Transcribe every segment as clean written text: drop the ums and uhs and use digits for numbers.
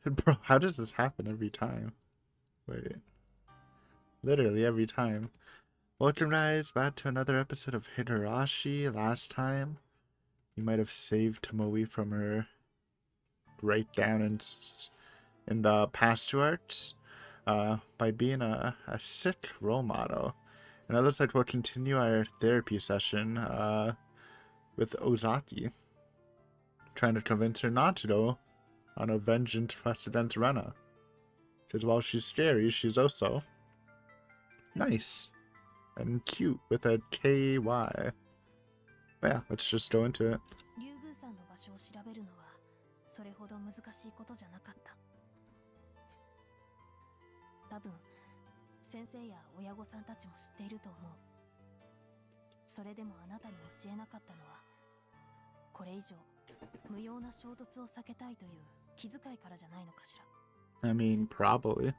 Bro, how does this happen every time? Wait. Literally every time. Welcome guys back to another episode of Higurashi. Last time, you might have saved Tomoe from her breakdown in the past two arcs by being a sick role model. And it looks like we'll continue our therapy session with Ozaki, trying to convince her not to go on a vengeance quest against Rena. Because while she's scary, she's also nice and cute with a KY. But yeah, let's just go into it. 竜宮さんの場所を調べるのはそれほど難しいことじゃなかった。多分先生や親御さんたちも知っていると思う。それでもあなたに教えなかったのは、これ以上無用な衝突を避けたいという気遣いからじゃないのかしら。I mean, probably.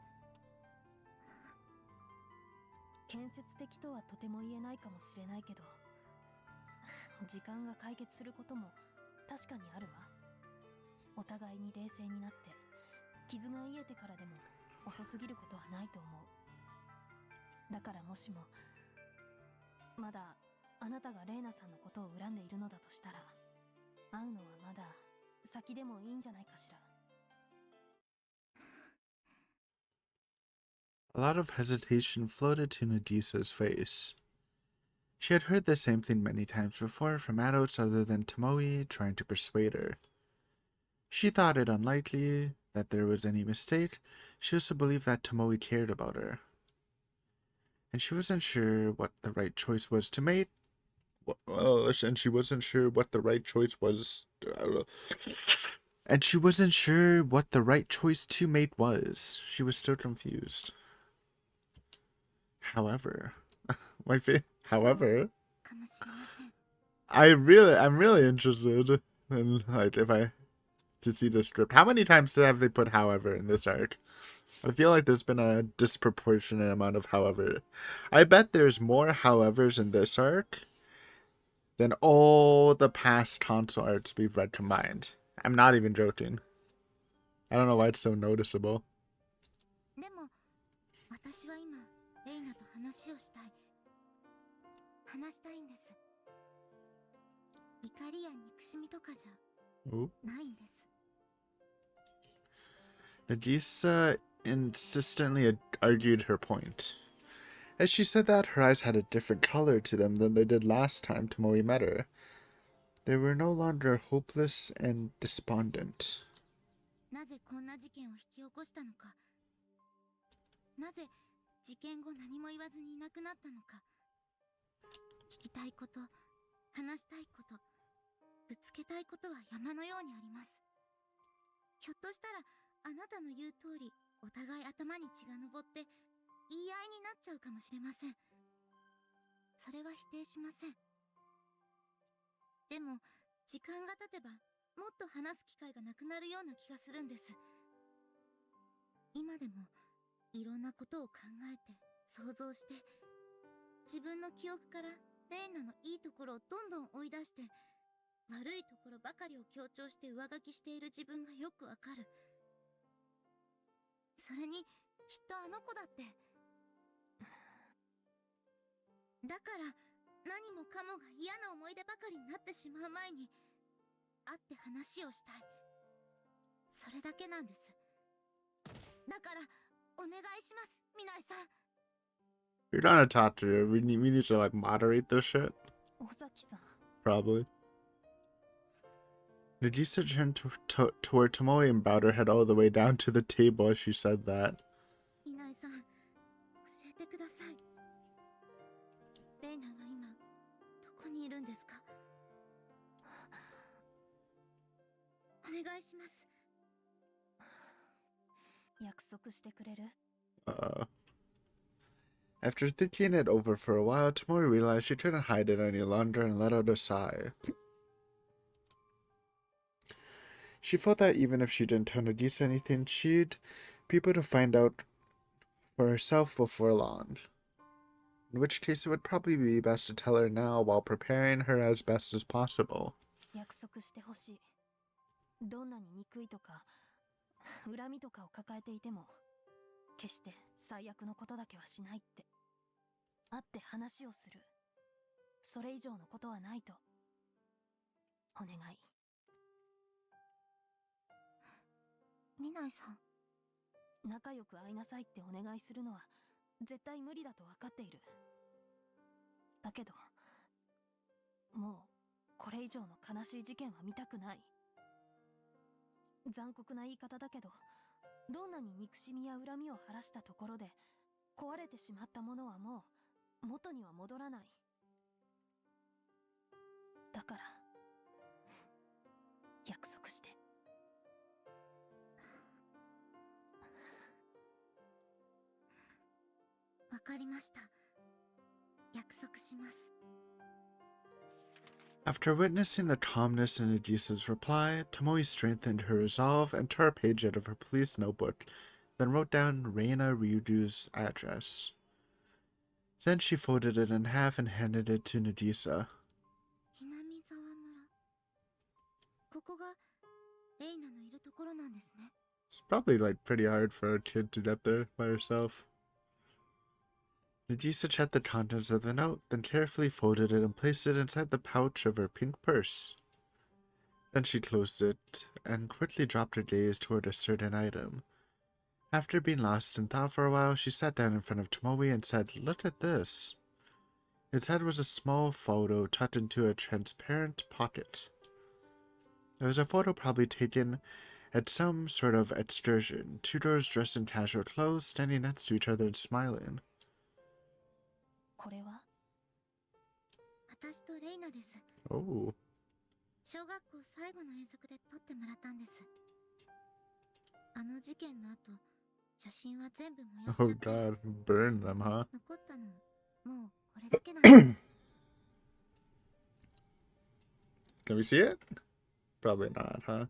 建設的とはとても言えないかもしれないけど、時間が解決することも確かにあるわ。お互いに冷静になって傷が癒えてからでも遅すぎることはないと思う。だからもしもまだあなたがレイナさんのことを恨んでいるのだとしたら、会うのはまだ先でもいいんじゃないかしら。A lot of hesitation floated to Nagisa's face. She had heard the same thing many times before from adults other than Tomoe trying to persuade her. She thought it unlikely that there was any mistake. She also believed that Tomoe cared about her. And she wasn't sure what the right choice was to make. And she wasn't sure what the right choice was. And she wasn't sure what the right choice to make was. She was still confused. However, however, I'm really interested in, like, if I to see the script. How many times have they put however in this arc? I feel like there's been a disproportionate amount of however. I bet there's more howevers in this arc than all the past console arcs we've read combined. I'm not even joking. I don't know why it's so noticeable. でも私は今レイナと話をしたい。話したいんです。怒りや憎しみとかじゃないんです。Nagisa insistently argued her point. As she said that, her eyes had a different color to them than they did last time Tomoe met her. They were no longer hopeless and despondent. なぜこんな事件を引き起こしたのか。なぜ事件後何も言わずにいなくなったのか。聞きたいこと、話したいこと、ぶつけたいことは山のようにあります。ひょっとしたらあなたの言う通り、お互い頭に血が上って言い合いになっちゃうかもしれません。それは否定しません。でも時間が経てばもっと話す機会がなくなるような気がするんです。今でもいろんなことを考えて想像して、自分の記憶からレイナのいいところをどんどん追い出して、悪いところばかりを強調して上書きしている自分がよくわかる。それにきっとあの子だって。だから何もかもが嫌な思い出ばかりになってしまう前に会って話をしたい。それだけなんです。だからお願いします、ミナイさん。 You're not gonna talk to her. We need to, like, moderate this shit. 尾崎さん。 Probably. Nagisa turned toward Tomoe and bowed her head all the way down to the table as she said that. ミナイさん、教えてください。レイナは今どこにいるんですか。お願いします。約束してくれる？ After thinking it over for a while, Tomoe realized she couldn't hide it any longer and let out a sigh. She felt that even if she didn't tell Nagisa anything, she'd be able to find out for herself before long. In which case, it would probably be best to tell her now while preparing her as best as possible. 約束してほしい。どんなに憎いとか恨みとかを抱えていても決して最悪のことだけはしないって。会って話をする、それ以上のことはないと。お願い。ミナイさん。仲良く会いなさいってお願いするのは絶対無理だと分かっている。だけどもうこれ以上の悲しい事件は見たくない。残酷な言い方だけど、どんなに憎しみや恨みを晴らしたところで壊れてしまったものはもう元には戻らない。だから約束して。わかりました。約束します。After witnessing the calmness in Nadisa's reply, Tomoe strengthened her resolve and tore a page out of her police notebook, then wrote down Reina Ryudu's address. Then she folded it in half and handed it to Nadisa. 南沢村。ここがレイナのいるところなんですね。It's probably pretty hard for a kid to get there by herself. Nadisa checked the contents of the note, then carefully folded it and placed it inside the pouch of her pink purse. Then she closed it and quickly dropped her gaze toward a certain item. After being lost in thought for a while, she sat down in front of Tomoe and said, "Look at this." Inside was a small photo tucked into a transparent pocket. It was a photo probably taken at some sort of excursion, two girls dressed in casual clothes standing next to each other and smiling. これは私とレイナです。Oh. 小学校最後の遠足で撮ってもらったんです。あの事件の後、写真は全部燃やしちゃ Oh って。 god, burn them, huh? 残ったの、もうこれだけなんです。Can we see it? Probably not, huh?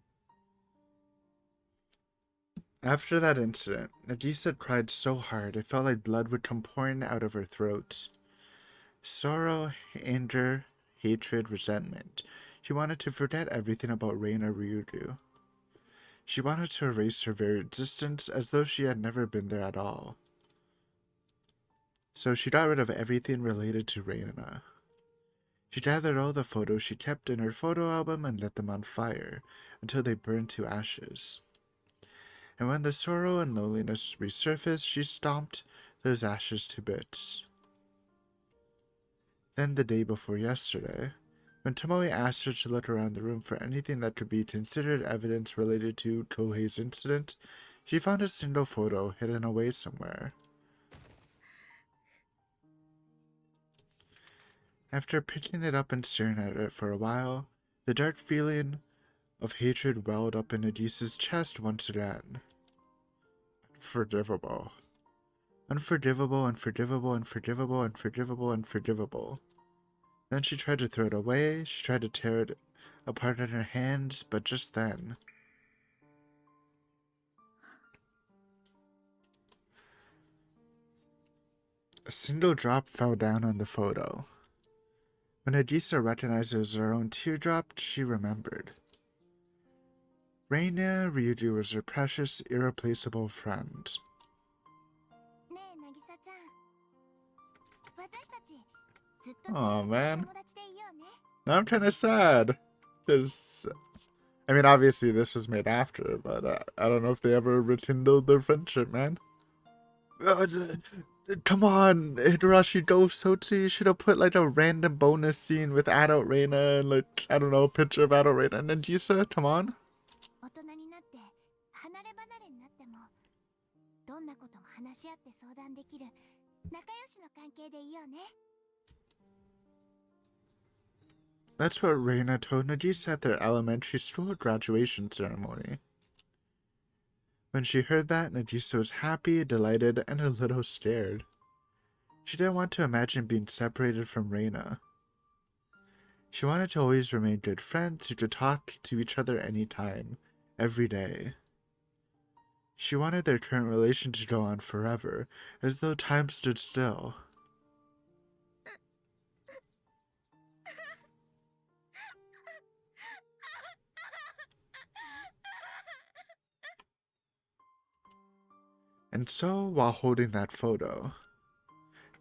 After that incident, Nagisa cried so hard it felt like blood would come pouring out of her throat. Sorrow, anger, hatred, resentment. She wanted to forget everything about Reina Ryudu. She wanted to erase her very existence as though she had never been there at all. So she got rid of everything related to Reina. She gathered all the photos she kept in her photo album and lit them on fire until they burned to ashes. And when the sorrow and loneliness resurfaced, she stomped those ashes to bits. Then the day before yesterday, when Tomoe asked her to look around the room for anything that could be considered evidence related to Kohei's incident, she found a single photo hidden away somewhere. After picking it up and staring at it for a while, the dark feeling of hatred welled up in Nadisa's chest once again. Unforgivable. Unforgivable, unforgivable, unforgivable, unforgivable, unforgivable. Then she tried to throw it away, she tried to tear it apart in her hands, but just then... a single drop fell down on the photo. When Nagisa recognized it as her own teardrop, she remembered. Reina Ryudu was her precious, irreplaceable friend. ねえ、なぎさちゃん。私たち、ずっと大 Aw, 切な man. 友達でいようね。 Now I'm kind of sad. Because, I mean, obviously this was made after, but I don't know if they ever rekindled their friendship, man. Come on, Higurashi Go Sotsu, you should have put a random bonus scene with adult Reina and I don't know, a picture of adult Reina and Nagisa, come on. 大人になって離れ離れになっても、どんなことも話し合って相談できる仲良しの関係でいようね。 That's what Reina told Nagisa at their elementary school graduation ceremony. When she heard that, Nagisa was happy, delighted, and a little scared. She didn't want to imagine being separated from Reina. She wanted to always remain good friends who could talk to each other anytime, every day. She wanted their current relation to go on forever, as though time stood still. And so, while holding that photo,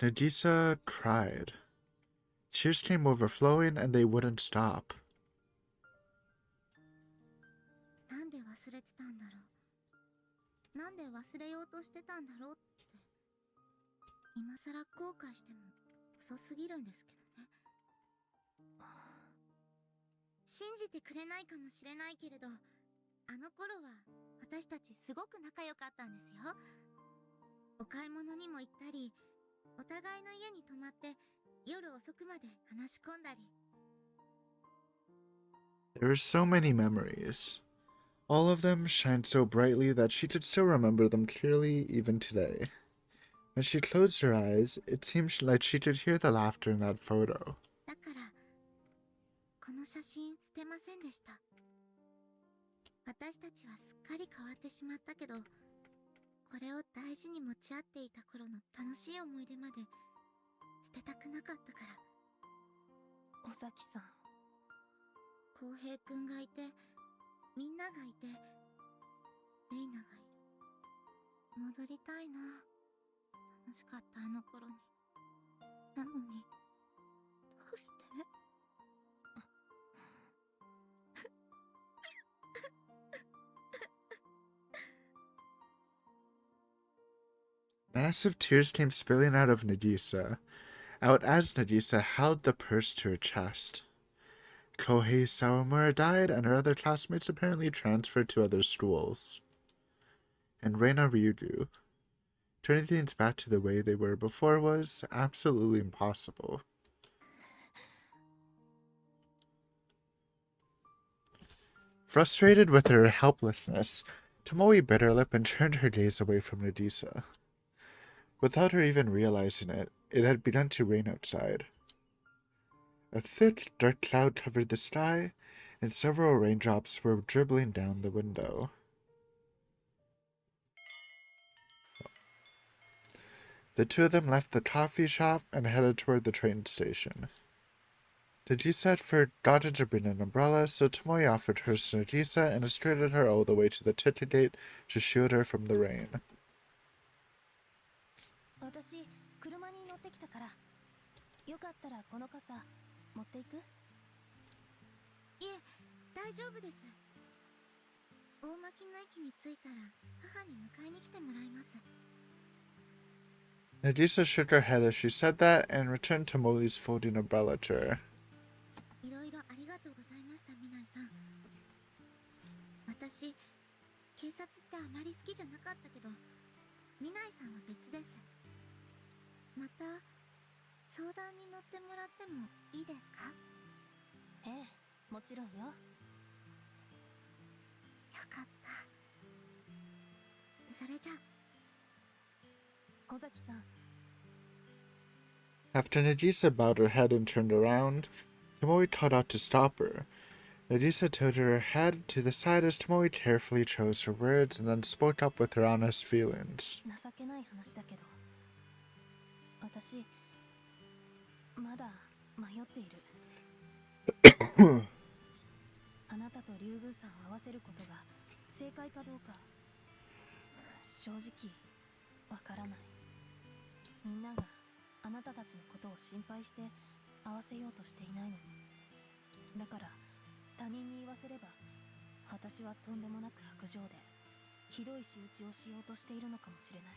Nagisa cried. Tears came overflowing and they wouldn't stop. なんで忘れてたんだろう。なんで忘れようとしてたんだろうって。今さら後悔しても遅すぎるんですけどね。信じてくれないかもしれないけれど、あの頃は私たちすごく仲良かったんですよ。お買い物にも行ったり、お互いの家に泊まって夜遅くまで話し込んだり。 There were so many memories. All of them shined so brightly that she could still remember them clearly even today. When she closed her eyes, it seemed like she could hear the laughter in that photo. だからこの写真捨てませんでした。私たちはすっかり変わってしまったけど、これを大事に持ち合っていた頃の楽しい思い出まで捨てたくなかったから。尾崎さん、浩平くんがいて、みんながいて、レイナがいる。戻りたいな。楽しかったあの頃に。なのに、どうして？Massive tears came spilling out of Nagisa, out as Nagisa held the purse to her chest. Kohei Sawamura died, and her other classmates apparently transferred to other schools. And Reina Ryugu. Turning things back to the way they were before was absolutely impossible. Frustrated with her helplessness, Tomoe bit her lip and turned her gaze away from Nagisa. Without her even realizing it, it had begun to rain outside. A thick, dark cloud covered the sky, and several raindrops were dribbling down the window. The two of them left the coffee shop and headed toward the train station. Nagisa forgot to bring an umbrella, so Tomoe offered hers to Nagisa and escorted her all the way to the ticket gate to shield her from the rain. 私車に乗ってきたから、よかったらこの傘持っていく？いえ、大丈夫です。大巻の駅に着いたら母に迎えに来てもらいます。 Nagisa shook her head as she said that and returned Tomoe's folding umbrella to her. いろいろありがとうございました、ミナイさん。私、警察ってあまり好きじゃなかったけど、ミナイさんは別です。また相談に乗ってもらってもいいですか？ええ、もちろんよ。よかった。それじゃ。尾崎さん。 After Nagisa bowed her head and turned around, Tomoe called out to stop her. Nagisa tilted her head to the side as Tomoe carefully chose her words and then spoke up with her honest feelings. 情けない話だけど、私まだ迷っている。あなたと竜宮さんを合わせることが正解かどうか正直わからない。みんながあなたたちのことを心配して合わせようとしていないのに。だから他人に言わせれば私はとんでもなく薄情でひどい仕打ちをしようとしているのかもしれない。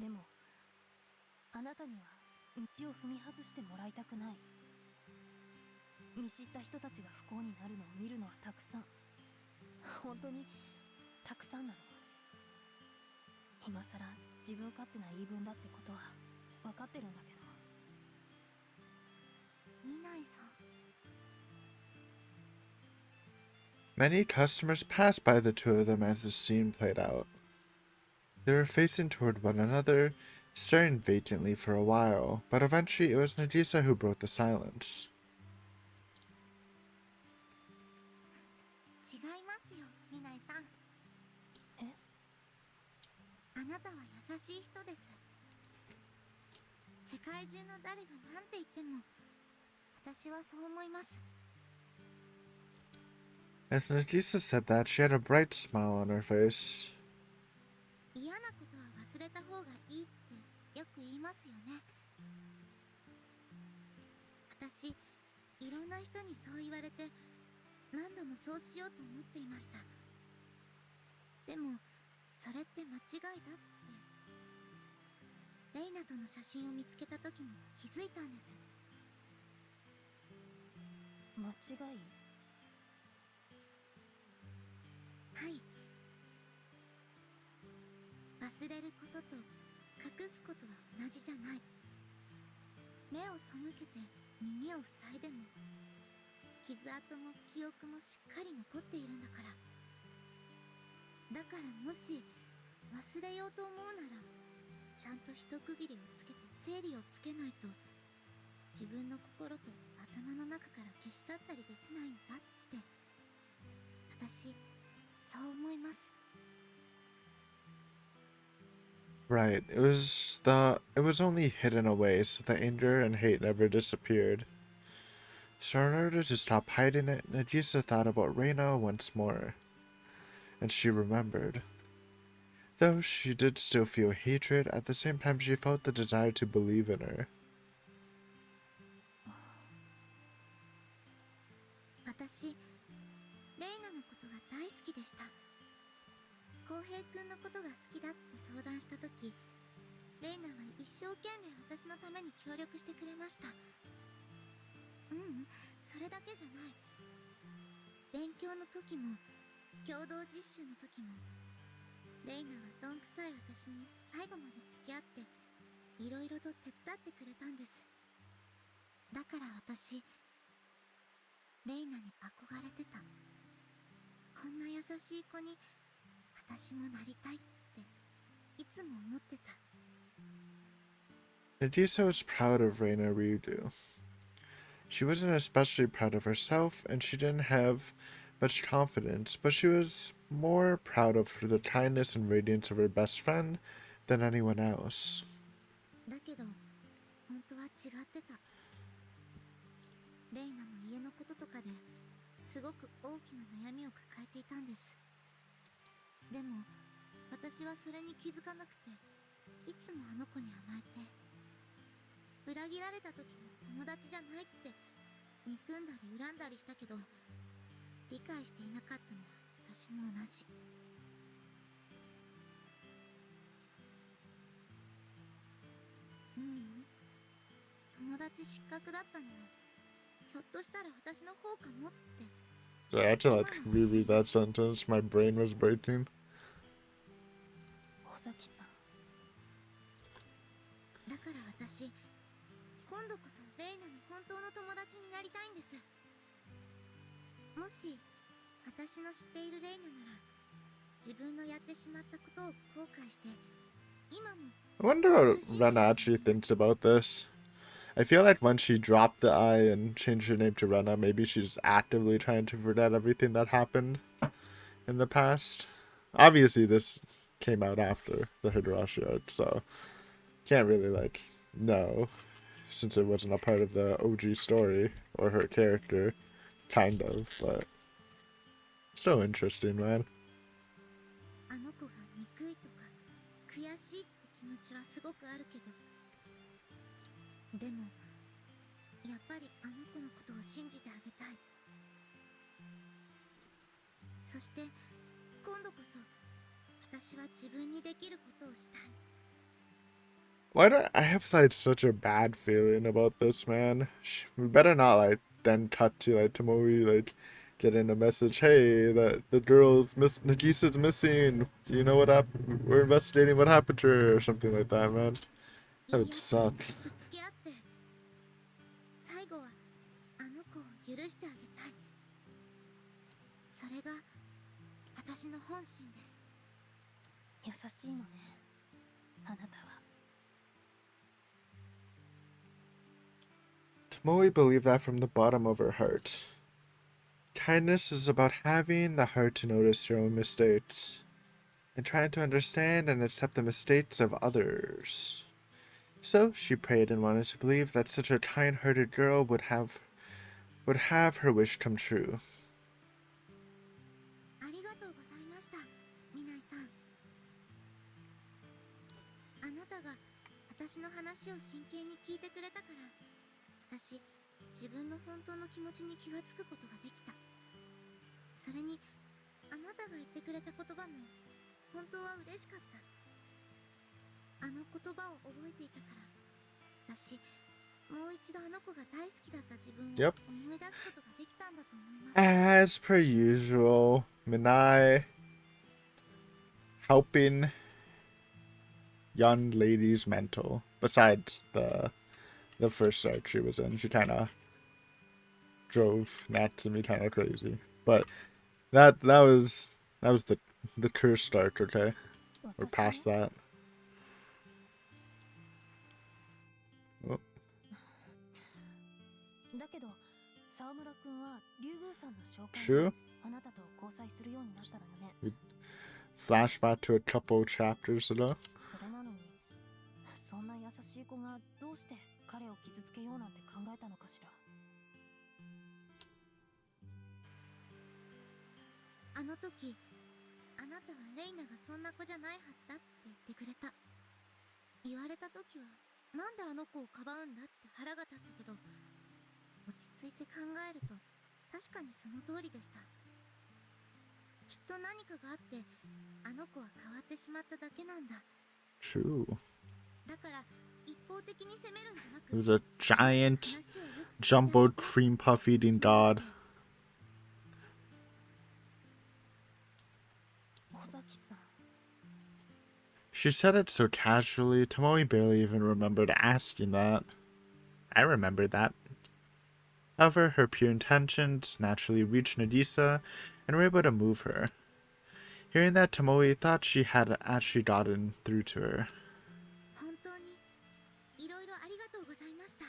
でもあなたには道を踏み外してもらいたくない。見知った人たちが不幸になるのを見るのはたくさん、本当にたくさんなの。今さら自分勝手な言い分だってことは分かってるんだけど。ミナイさん。 Many customers passed by the two of them as the scene played out. They were facing toward one another, staring vacantly for a while, but eventually it was Nagisa who broke the silence. 違いますよ、ミナイさん。え？あなたは優しい人です。世界中の誰が何て言っても私はそう思います。As Nagisa said that, she had a bright smile on her face. 嫌なことは忘れた方がいいってよく言いますよね。私、いろんな人にそう言われて何度もそうしようと思っていました。でもそれって間違いだってレイナとの写真を見つけた時に気づいたんです。間違い？はい。忘れることと隠すことは同じじゃない。目を背けて耳を塞いでも傷跡も記憶もしっかり残っているんだから。だからもし忘れようと思うならちゃんと一区切りをつけて整理をつけないと自分の心と頭の中から消し去ったりできないんだって私そう思います。 Right, it was only hidden away so the anger and hate never disappeared. So in order to stop hiding it, Nagisa thought about Reina once more, and she remembered. Though she did still feel hatred, at the same time she felt the desire to believe in her. 私レイナのことが大好きでした。浩平くんのことが好きだって相談した時レイナは一生懸命私のために協力してくれました。それだけじゃない。勉強の時も共同実習の時もレイナはどんくさい私に最後まで付き合っていろいろと手伝ってくれたんです。だから私レイナに憧れてた。こんな優しい子に私もなりたいっていつも思ってた。 Nagisa was proud of Reina Ryudu. She wasn't especially proud of herself, and she didn't have much confidence, but she was more proud of the kindness and radiance of her best friend than anyone else. だけど本当は違ってた。レイナも家のこととかですごく大きな悩みを抱えていたんです。でも私はそれに気づかなくていつもあの子に甘えて裏切られた時に友達じゃないって憎んだり恨んだりしたけど理解していなかったのは私も同じ。友達失格だったのはひょっとしたら私の方かもって。 So I had to reread that sentence. My brain was breaking. 尾崎さん。だから私今度こそレイナの本当の友達になりたいんです。もし私の知っているレイナなら自分のやってしまったことを後悔して今も I wonder what Rena actually thinks about this. I feel like when she dropped the I and changed her name to Rena, maybe she's actively trying to forget everything that happened in the past. Obviously, this came out after the Higurashi art, so can't really, know, since it wasn't a part of the OG story or her character, kind of, but so interesting, man. あの子が憎いとか悔しいって気持ちはすごくあるけどでもやっぱりあの子のことを信じてあげたい。そして今度こそ私は自分にできることをしたい。 Why do I have such a bad feeling about this, man? We better not then cut to Tomoe getting a message, hey, that the girl's Nagisa's missing. You know what happened? We're investigating what happened to her or something like that, man. That 言い would 合って suck. ぶつけ合って最後はあの子を許してあげたい。それが私の本心です。優しいのね、あなたは。Tomoe believed that from the bottom of her heart. Kindness is about having the heart to notice your own mistakes and trying to understand and accept the mistakes of others. So she prayed and wanted to believe that such a kind-hearted girl would have her wish come true. 私の話を真剣に聞いてくれたから、私自分の本当の気持ちに気がつくことができた。それにあなたが言ってくれた言葉も本当は嬉しかった。あの言葉を覚えていたから、私もう一度あの子が大好きだった自分を Yep. 思い出すことができたんだと思います。 As per usual, Minai helping young ladies mental. Besides the first arc she was in, she kind of drove Natsumi kind of crazy. But that was the cursed arc, okay? We're 私 past も that. Oh, だけど沢村くんは竜宮さんの紹介 true. であなたと交際するようになったのよね。 Flashback to a couple chapters ago. それなのにそんな優しい子がどうして彼を傷つけようなんて考えたのかしら。あの時あなたはレイナがそんな子じゃないはずだって言ってくれた。言われた時はなんであの子をかばうんだって腹が立ったけど、落ち着いて考えると確かにその通りでした。きっと何かがあってあの子は変わってしまっただけなんだ。 True. だから一方的に責めるんじゃなく、 It was a giant 話をよく聞いてあげて jumbo cream puff eating god. 尾崎さん She said it so casually, Tomoe barely even remembered asking that. I remembered that. However, her pure intentions naturally reached Nagisa and were able to move her. Hearing that, Tomoe thought she had actually gotten through to her. 本当にいろいろありがとうございました。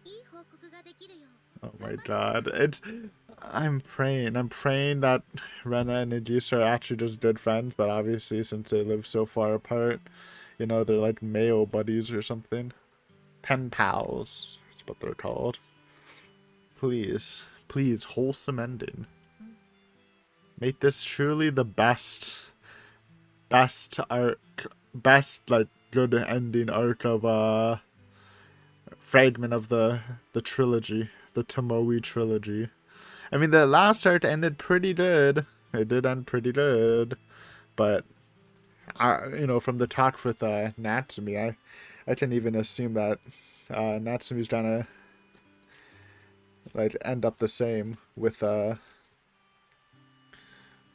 いい報告ができるよう Oh my god. I'm praying that Rena and Nagisa are actually just good friends, but obviously since they live so far apart, you know, they're like male buddies or something. Pen pals is what they're called. Please, wholesome ending. Make this truly the best arc, best like good ending arc of fragment of the trilogy, the Tomoe trilogy. I mean, the last arc ended pretty good. It did end pretty good, but you know, from the talk with Natsumi, I can even assume that Natsumi's gonna like end up the same with the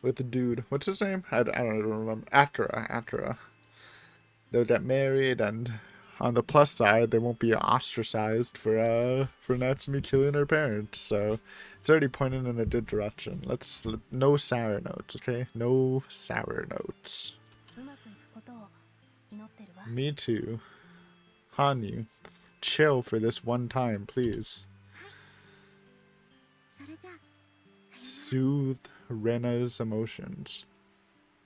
dude. What's his name? I don't remember. Akira. They'll get married, and on the plus side, they won't be ostracized for Natsumi killing her parents. So it's already pointing in a good direction. No sour notes, okay? No sour notes. うまくいくことを祈ってるわ。 Me too. Hanyu, chill for this one time, please. それじゃあ Soothe Rena's emotions.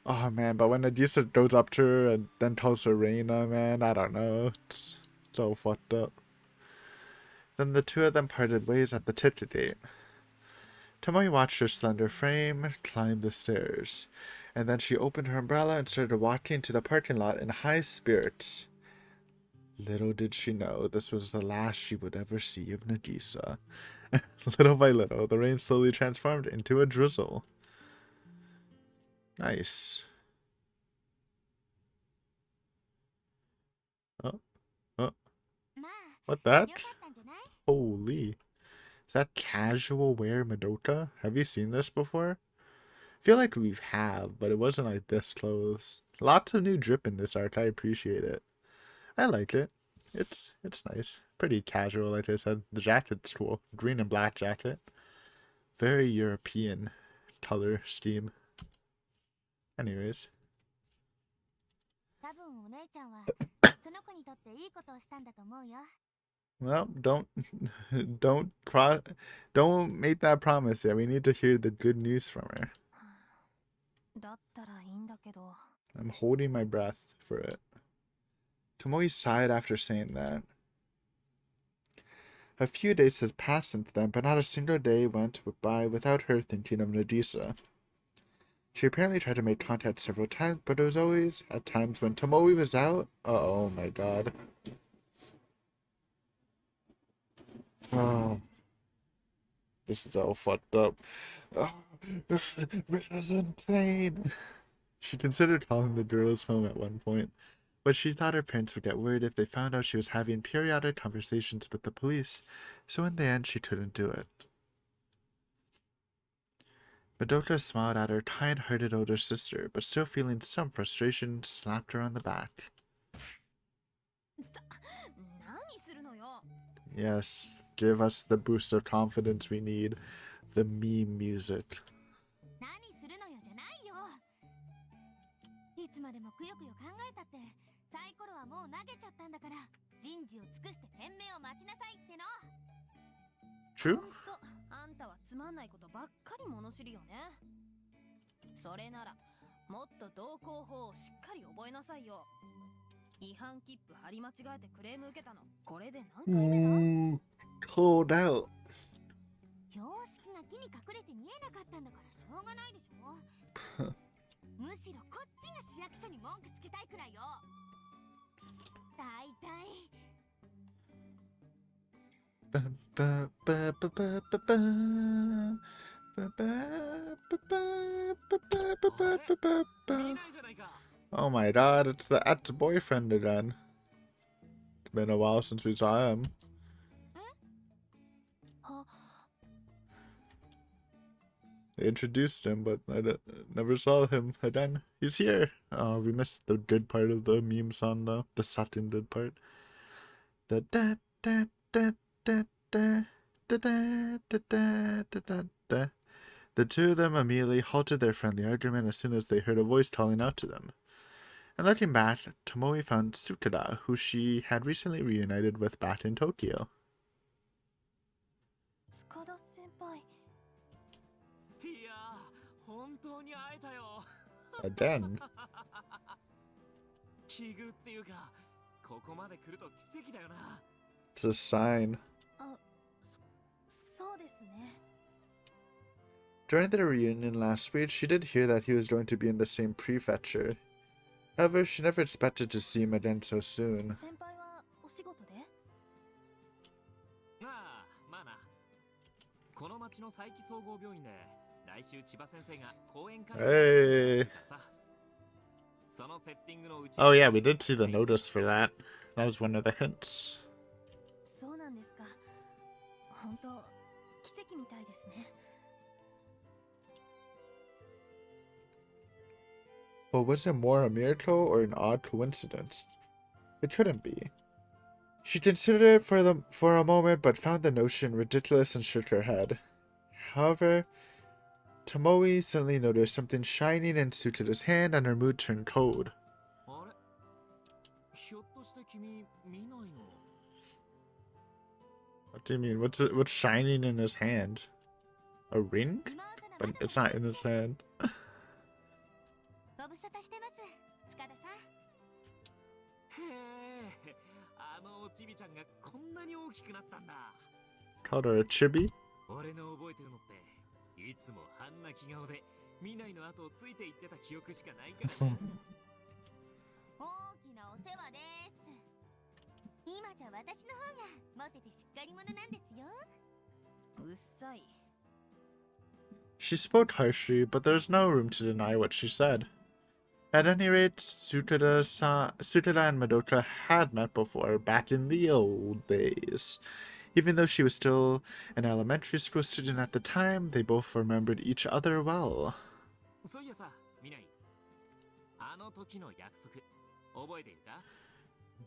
Oh man, but when Nagisa goes up to her and then tells her Reina, man, I don't know. It's so fucked up. Then the two of them parted ways at the ticket gate. Tomoe watched her slender frame climb the stairs, and then she opened her umbrella and started walking to the parking lot in high spirits. Little did she know this was the last she would ever see of Nagisa. Little by little, the rain slowly transformed into a drizzle. Nice. Oh, oh, まあ what よ that? かったんじゃない？ Holy. Is that casual wear Madoka? Have you seen this before? I feel like we have, but it wasn't like this close. Lots of new drip in this arc. I appreciate it. I like it. It's nice. Pretty casual, like I said. The jacket's cool. Green and black jacket. Very European color scheme. Anyways. 多分お姉ちゃんはその子にとっていいことをしたんだと思うよ。 Well, don't make that promise yet. We need to hear the good news from her. だったらいいんだけど。 I'm holding my breath for it. Tomoe sighed after saying that. A few days had passed since then, but not a single day went by without her thinking of Nagisa. She apparently tried to make contact several times, but it was always at times when Tomoe was out. Oh my god. Oh, this is all fucked up. Oh, Red is insane. She considered calling the girls home at one point, but she thought her parents would get worried if they found out she was having periodic conversations with the police, so in the end she couldn't do it. Madoka smiled at her kind-hearted older sister, but still feeling some frustration, slapped her on the back. Yes, give us the boost of confidence we need. The meme music. 何するのよじゃないよ。いつまでもくよくよ考えたって、サイコロはもう投げちゃったんだから、人事を尽くして天命を待ちなさいっての。True? ほんと、あんたはつまんないことばっかり物知りよね。それなら、もっと道交法をしっかり覚えなさいよ。違反切符貼り間違えてクレーム受けたの、これで何回目だ？ Called out. 標識が木に隠れて見えなかったんだからしょうがないでしょ。むしろこっちが市役所に文句つけたいくらいよ。だいたい。Oh my god, it's the ex-boyfriend again. It's been a while since we saw him. They introduced him, but I never saw him again. He's here. Oh, we missed the good part of the meme song though. The Satin good part. The da da da da da da da da da da da da. The two of them immediately halted their friendly argument as soon as they heard a voice calling out to them. And looking back, Tomoe found Tsukada, who she had recently reunited with back in Tokyo. Again. It's a sign. During their reunion last week, she did hear that he was going to be in the same prefecture. However, she never expected to see him again so soon. Hey! Oh yeah, we did see the notice for that. That was one of the hints. But was it more a miracle or an odd coincidence? It couldn't be. She considered it for a moment, but found the notion ridiculous and shook her head. However, Tomoe suddenly noticed something shining in Tsukada's hand, and her mood turned cold. What do you mean? What's shining in his hand? A ring? But it's not in his hand. Called her a chibi? She spoke harshly, but there's no room to deny what she said. At any rate, Tsukada and Madoka had met before, back in the old days. Even though she was still an elementary school student at the time, they both remembered each other well.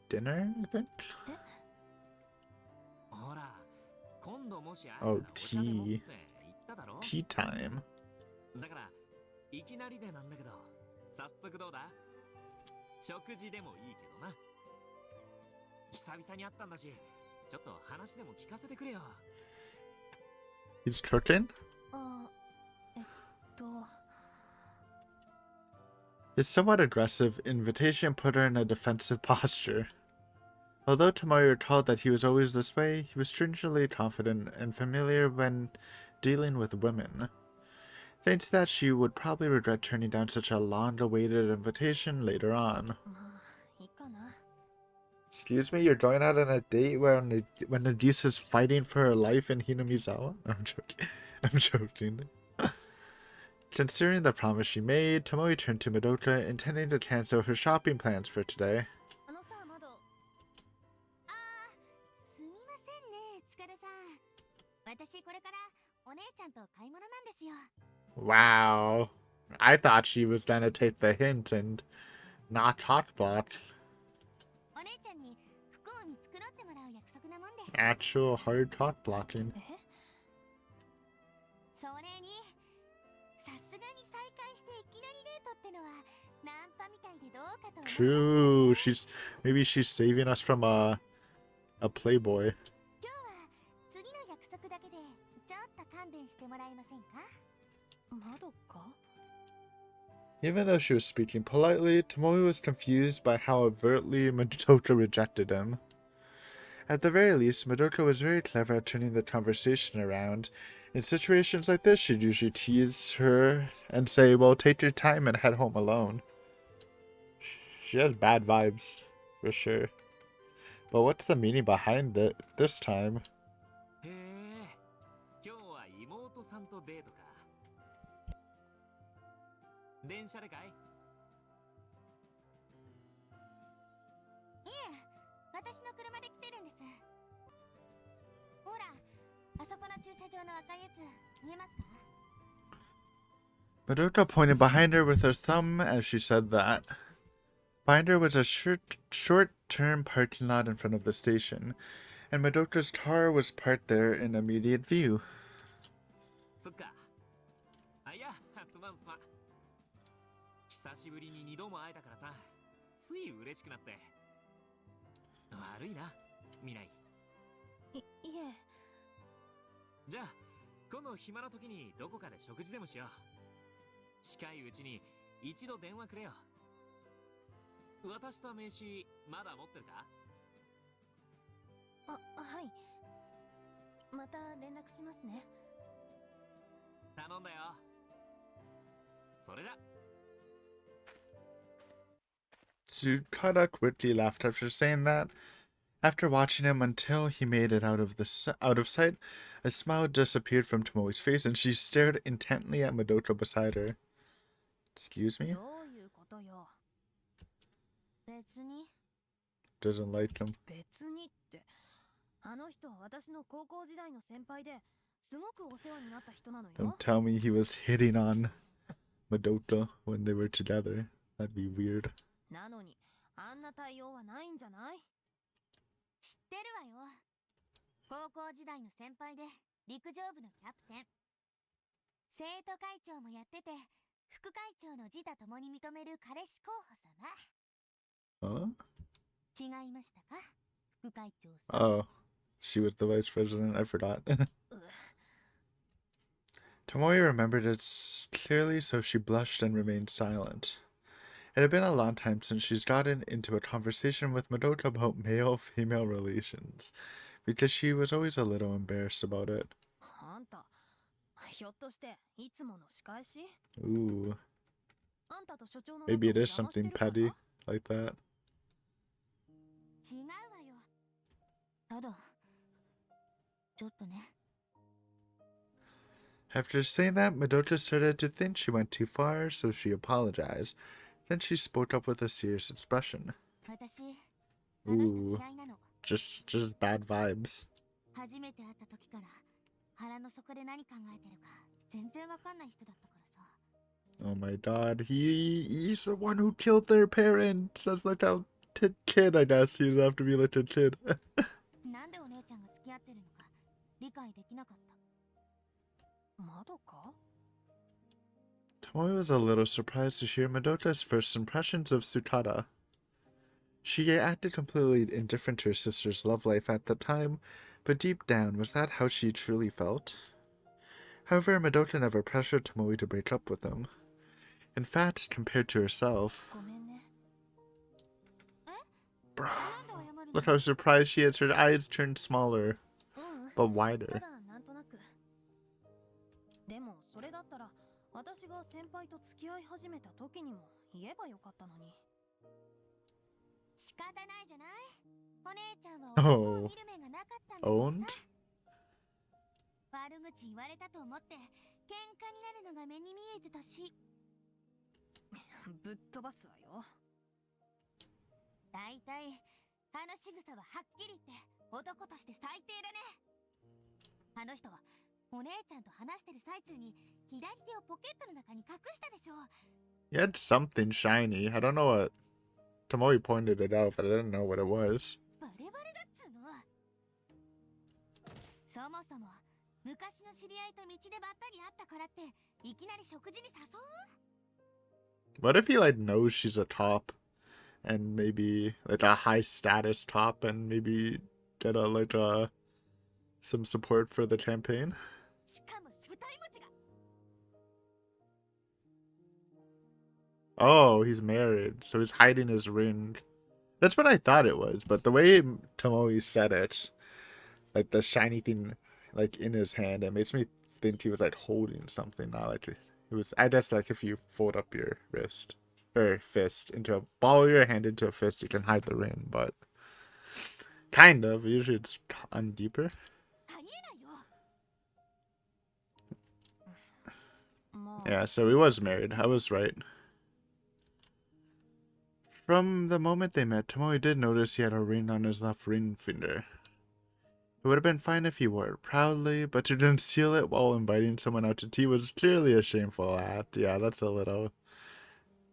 Dinner, I think? Oh, tea. Tea time. He's cooking? His somewhat aggressive invitation put her in a defensive posture. Although Tomoe recalled that he was always this way, he was strangely confident and familiar when dealing with women. thinks that she would probably regret turning down such a long-awaited invitation later on. まあいいかな。 Excuse me, you're going out on a date when Nadise is fighting for her life in Hinamizawa? I'm joking. I'm joking. Considering the promise she made, Tomoe turned to Madoka, intending to cancel her shopping plans for today. あのさまだ。あー、すみませんね、つかるさん。私これからお姉ちゃんと買い物なんですよ。 Wow. I thought she was gonna take the hint and not hotbot. お姉ちゃんに服を見繕ってもらう約束なもんで。 Actual hard hotblotting. え、それにさすがに再会していきなりデートってのはナンパみたいでどうかと思います。 True. Maybe she's saving us from a playboy. 今日は次の約束だけでちょっと勘弁してもらえませんか？ まどか。 Even though she was speaking politely, Tomoe was confused by how overtly Madoka rejected him. At the very least, Madoka was very clever at turning the conversation around. In situations like this, she'd usually tease her and say, well, take your time and head home alone. She has bad vibes, for sure. But what's the meaning behind it this time? へえ、今日は妹さんとデートか。電車でかい？いえ、私の車で来てるんです。ほら、あそこの駐車場の赤いやつ見えますか？ Madoka pointed behind her with her thumb as she said that. Behind her was a short-term parking lot in front of the station, and Madoka's car was parked there in immediate view. そっか。あ、いや、すまんすまん。久しぶりに2度も会えたからさ、つい嬉しくなって。悪いな、未来。いえ。じゃあ、今度暇な時にどこかで食事でもしよう。近いうちに一度電話くれよ。渡した名刺、まだ持ってるか？あ、はい。また連絡しますね。頼んだよ。それじゃ。 Tsukada quickly laughed after saying that. After watching him until he made it out of sight, a smile disappeared from Tomoe's face, and she stared intently at Madoka beside her. Excuse me? どういうことよ。別に。 Doesn't like him. 別にって。あの人は私の高校時代の先輩ですごくお世話になった人なのよ。 Don't tell me he was hitting on Madoka when they were together. That'd be weird. なのにあんな対応はないんじゃない？知ってるわよ。高校時代の先輩で陸上部のキャプテン。生徒会長もやってて、副会長の自他ともに認める彼氏候補様。 Huh? 違いましたか？副会長さん。 Oh, she was the vice president. I forgot. Tomoe remembered it clearly, so she blushed and remained silent. It had been a long time since she's gotten into a conversation with Madoka about male-female relations, because she was always a little embarrassed about it. あんた、ひょっとしていつもの仕返し？ Ooh, あんたと所長の maybe it 仲を is 邪魔して something るから？ petty like that. 違うわよ。ただ、ちょっとね。 After saying that, Madoka started to think she went too far, so she apologized. Then she spoke up with a serious expression. 私、あの人嫌いなの。 Just bad vibes. 初めて会った時から腹の底で何考えてるか全然わかんない人だったからさ。 Oh my god, he's the one who killed their parents as like a kid, I guess. He didn't have to be like a kid. なんでお姉ちゃんが付き合ってるのか理解できなかった。 まどか？ Tomoe was a little surprised to hear Madoka's first impressions of Tsukada. She acted completely indifferent to her sister's love life at the time, but deep down, was that how she truly felt? However, Madoka never pressured Tomoe to break up with him. In fact, compared to herself... ごめんね。 Bro, なんで謝るの？ look how surprised she is. Her eyes turned smaller, うん。 but た wider. だなんとなく。でもそれだったら私先輩と付き合い始めた時にも言えばよかったのに。仕方ないじゃない。お姉ちゃんは男を Oh, 見る目がなかったんだから owned? さ。悪口言われたと思って喧嘩になるのが目に見えてたし。ぶっ飛ばすわよ。だいたいあの仕草ははっきり言って男として最低だね。あの人はお姉ちゃんと話してる最中に左手をポケットの中に隠したでしょ。 He had something shiny. I don't know what. Tomoe pointed it out, but I didn't know what it was. バレバレだっつうの。そもそも昔の知り合いと道でばったり会ったからっていきなり食事に誘う？ What if he like knows she's a top, and maybe like a high status top, and maybe get a some support for the campaign? しかも舞台持ちが。 Oh, he's married, so he's hiding his ring. That's what I thought it was, but the way Tomoe said it, like the shiny thing, like in his hand, it makes me think he was like holding something, not like it was. I guess like if you fold up your wrist or fist into a ball your hand into a fist, you can hide the ring, but kind of. Usually it's on deeper. ありえないよ。まあ、 Yeah, so he was married. I was right. From the moment they met, Tomoe did notice he had a ring on his left ring finger. It would have been fine if he wore it proudly, but to conceal it while inviting someone out to tea was clearly a shameful act. Yeah, that's a little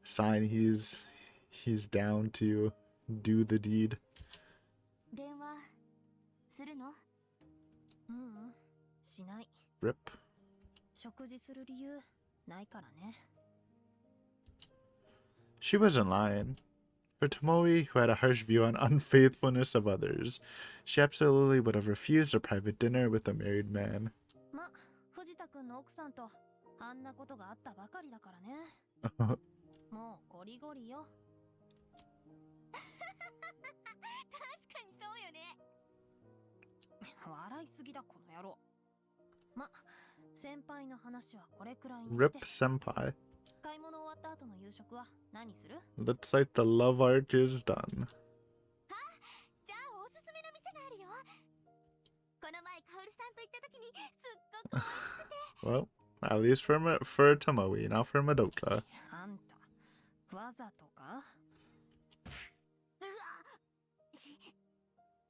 sign he's down to do the deed. 電話するの？ううん、しない。 Rip. 食事する理由ないからね。 She wasn't lying. For Tomoe, who had a harsh view on unfaithfulness of others, she absolutely would have refused a private dinner with a married man. ま、藤田くんの奥さんとあんなことがあったばかりだからね。もうゴリゴリよ。確かにそうよね。笑いすぎだこの野郎。ま、先輩の話はこれくらいにし Rip て。 senpai. 買い物終わった後の夕食は何する？ Looks like the love arc is done. じゃあおすすめの店があるよ。この前カオルさんと行った時にすっごく美味しくて。 Well, at least for Tomoe, not for Madoka. あんた、わざとか？うわ、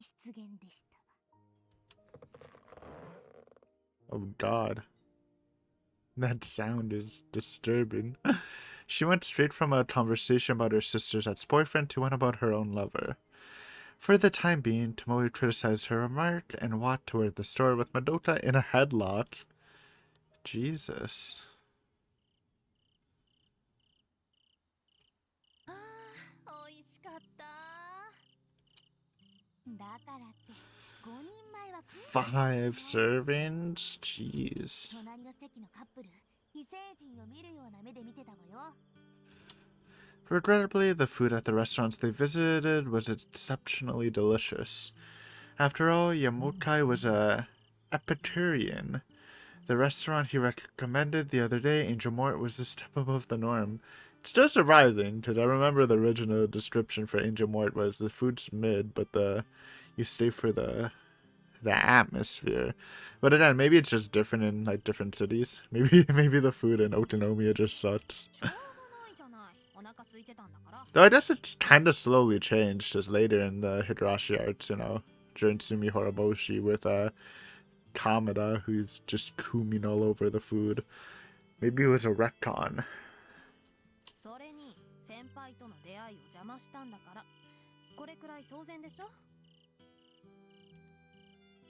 失言でした。 Oh god. That sound is disturbing. She went straight from a conversation about her sister's ex-boyfriend to one about her own lover. For the time being, Tomoe criticized her remark and walked toward the store with Madoka in a headlock. Jesus. あー、美味しかった。だからって5人前は食えない 5 servings? Jeez. 隣の席のカップル、異星人を見るような目で見てたわよ。 Regrettably, the food at the restaurants they visited was exceptionally delicious. After all, Yamokai was a Epicurean. The restaurant he recommended the other day, Angel Mort, was a step above the norm. It's still surprising, because I remember the original description for Angel Mort was the food's mid, but you stay for the atmosphere. But again, maybe it's just different in like different cities. Maybe the food in Otonomiya just sucks. しょうがないじゃない。お腹空いてたんだから。 Though I guess it's kind of slowly changed just later in the Higurashi arcs, you know, during Sumi Horoboshi with Kamada, who's just cooming all over the food. Maybe it was a retcon. それに先輩との出会いを邪魔したんだから、これくらい当然でしょ？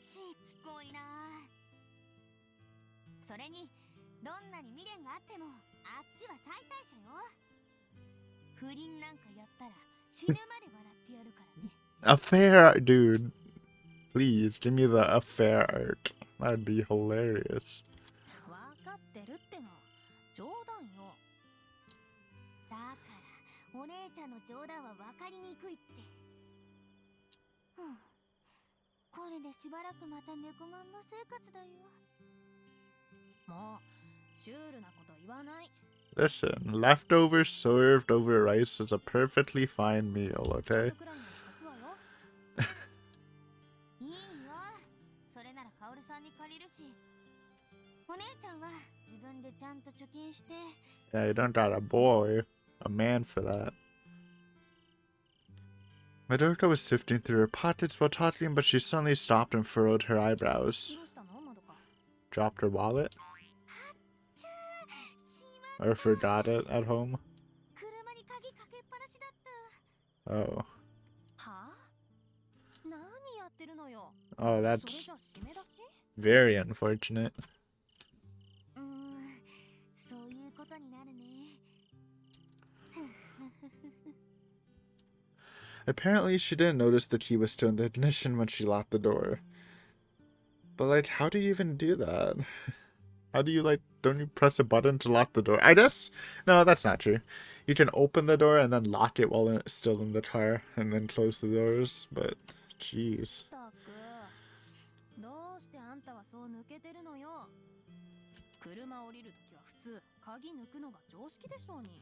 しつこいな。それにどんなに未練があってもあっちは最大者よ。不倫なんかやったら死ぬまで笑ってやるからね。 Affair, dude. Please give me the affair art. That'd be hilarious. わかってるっての。冗談よ。だからお姉ちゃんの冗談は分かりにくいって。これでしばらくまた猫まんま生活だよ。もうシュールなこと言わない。Listen, leftovers served over rice is a perfectly fine meal, ちょっ okay? とくらいなら貸すわよ。いいわ。それならカオルさんに借りるし。お姉ちゃんは自分でちゃんと貯金して。Yeah, you don't got a boy, a man for that. Madoka was sifting through her pockets while talking, but she suddenly stopped and furrowed her eyebrows. どうしたのまどか。 Dropped her wallet? ちゃー、しま Or forgot it at home? 車に鍵かけっぱなしだった。 Oh. はあ何やってるのよ。 Oh, それ that's じゃ締め出し very unfortunate. そういうことになるね。 Apparently, she didn't notice the key was still in the ignition when she locked the door. But, like, how do you even do that? How do you, like, don't you press a button to lock the door? I guess? No, that's not true. You can open the door and then lock it while it's still in the car and then close the doors, but, jeez. たくどうしてあんたはそう抜けてるのよ。車降りるときは普通鍵抜くのが常識でしょうに。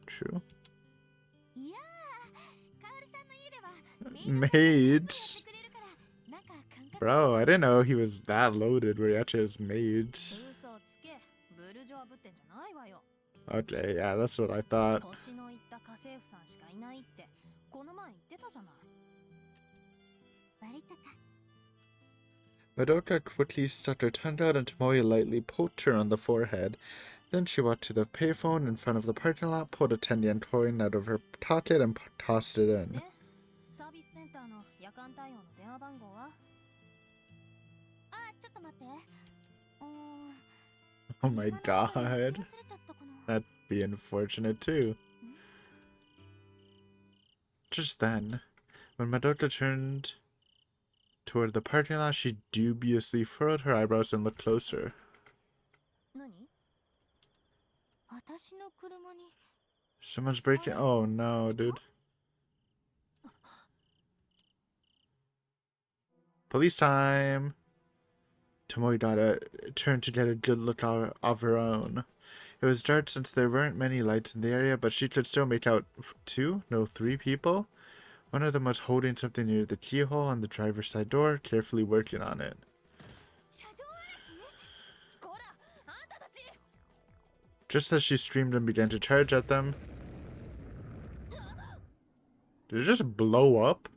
True. いやー、カオルさんの家では Maids? くれるから中感覚 Bro, I didn't know he was that loaded where he actually has maids. 嘘をつけ。ブルジョアぶってんじゃないわよ。 Okay, yeah, that's what I thought. 年のいった家政婦さんしかいないってこの前言ってたじゃない。バレたか。 Madoka quickly stuck her tongue out and Tomoe lightly poked her on the forehead. Then she walked to the payphone in front of the parking lot, pulled a 10-yen coin out of her pocket, and tossed it in. で、サービスセンターの夜間対応の電話番号は？あ、ちょっと待って。Oh my 車の中に god. 忘れちゃったかな。 That'd be unfortunate too. Just then, when Madoka turned toward the parking lot, she dubiously furrowed her eyebrows and looked closer. 何？ 私の車に Someone's breaking. Oh no, dude. Police time! Tomoe turned to get a good look of her own. It was dark since there weren't many lights in the area, but she could still make out three people. One of them was holding something near the keyhole on the driver's side door, carefully working on it. 車上荒らし？ こら、あんたたち！ Just as she screamed and began to charge at them. Did it just blow up?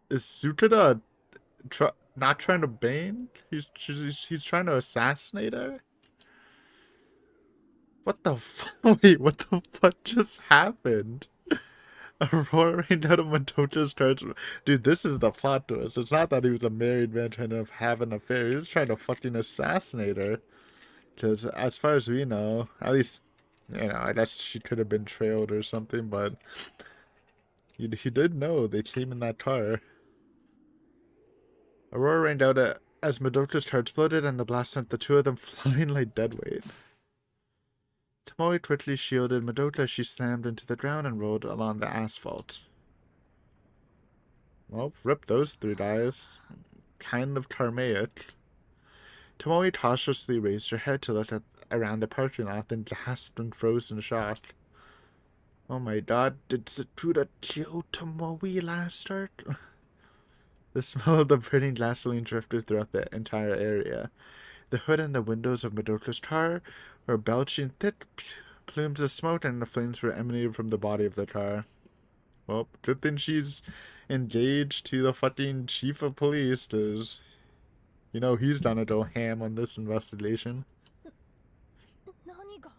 Is Sukada not trying to bang? He's trying to assassinate her? What the wait, what the fuck just happened? Aurora rained out of Madoka's cards. Dude, this is the plot twist. It's not that he was a married man trying to have an affair. He was trying to fucking assassinate her. Because as far as we know, at least, you know, I guess she could have been trailed or something, but he did know they came in that car. Aurora rained out as Madoka's car exploded and the blast sent the two of them flying like dead weight. Tomoe quickly shielded Madoka as she slammed into the ground and rolled along the asphalt. Well, rip those three guys. Kind of karmaic. Tomoe cautiously raised her head to look around the parking lot, then gasped in frozen shock. Oh my god, did Sakuda kill Tomoe last arc? The smell of the burning gasoline drifted throughout the entire area. The hood and the windows of Madoka's car were belching thick plumes of smoke, and the flames were emanating from the body of the car. Well, good thing she's engaged to the fucking chief of police, because, you know, he's gonna go ham on this investigation. 何が？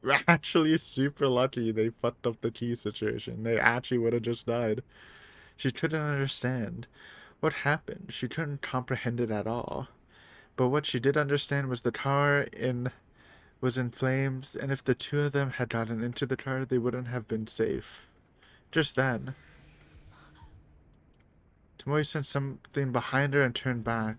We're actually super lucky they fucked up the key situation. They actually would have just died. She couldn't understand what happened. She couldn't comprehend it at all. But what she did understand was the car was in flames, and if the two of them had gotten into the car, they wouldn't have been safe. Just then, Tomoe sensed something behind her and turned back.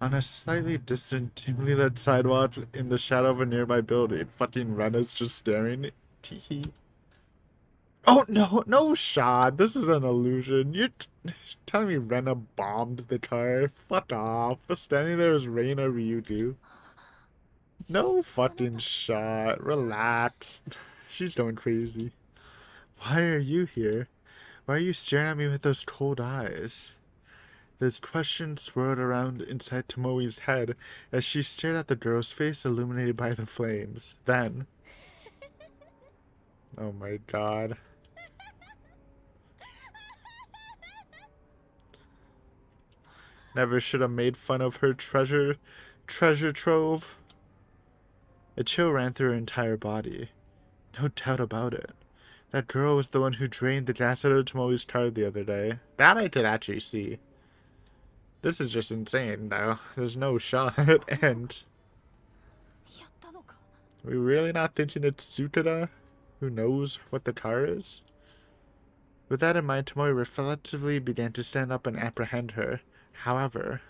On a slightly distant, dimly lit sidewalk in the shadow of a nearby building, fucking Rena's just staring. Teehee. Oh no, no shot. This is an illusion. You're telling me Rena bombed the car? Fuck off. Standing there was Reina Ryudu. No fucking shot. Relax. She's going crazy. Why are you here? Why are you staring at me with those cold eyes? Those questions swirled around inside Tomoe's head as she stared at the girl's face illuminated by the flames. Then, oh my god. Never should have made fun of her treasure trove. A chill ran through her entire body. No doubt about it. That girl was the one who drained the gas out of Tomoe's car the other day. That I could actually see. This is just insane, though. There's no shot, and... Are we really not thinking it's Sutada? Who knows what the car is? With that in mind, Tomoe reflectively began to stand up and apprehend her. However...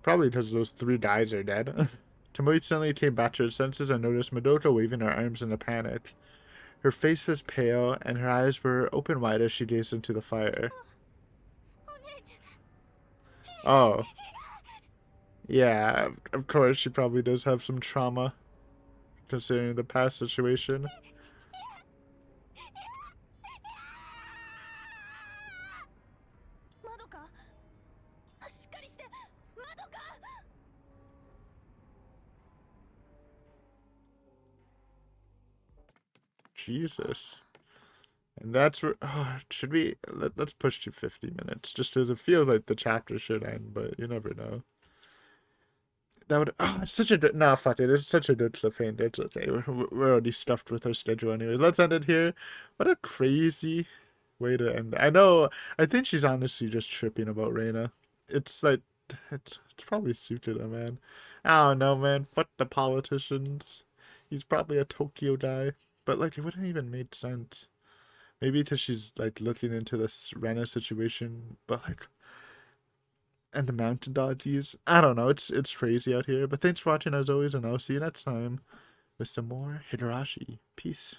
Probably because those 3 guys are dead. Tomoe suddenly came back to her senses and noticed Madoka waving her arms in a panic. Her face was pale, and her eyes were open wide as she gazed into the fire. Oh. Yeah, of course she probably does have some trauma, considering the past situation. Jesus. And that's where... Oh, should we... Let's push to 50 minutes, just as it feels like the chapter should end, but you never know. That would... Oh, it's such a... Nah, fuck it. It's such a good cliffhanger. It's okay. We're already stuffed with our schedule anyways. Let's end it here. What a crazy way to end. I know... I think she's honestly just tripping about Reina. It's like... It's probably suited her, man. I don't know, man. Fuck the politicians. He's probably a Tokyo guy. But, like, it wouldn't even make sense. Maybe because she's, like, looking into this Rena situation. But, like... And the mountain doggies. I don't know. It's crazy out here. But thanks for watching as always, and I'll see you next time with some more Higurashi. Peace.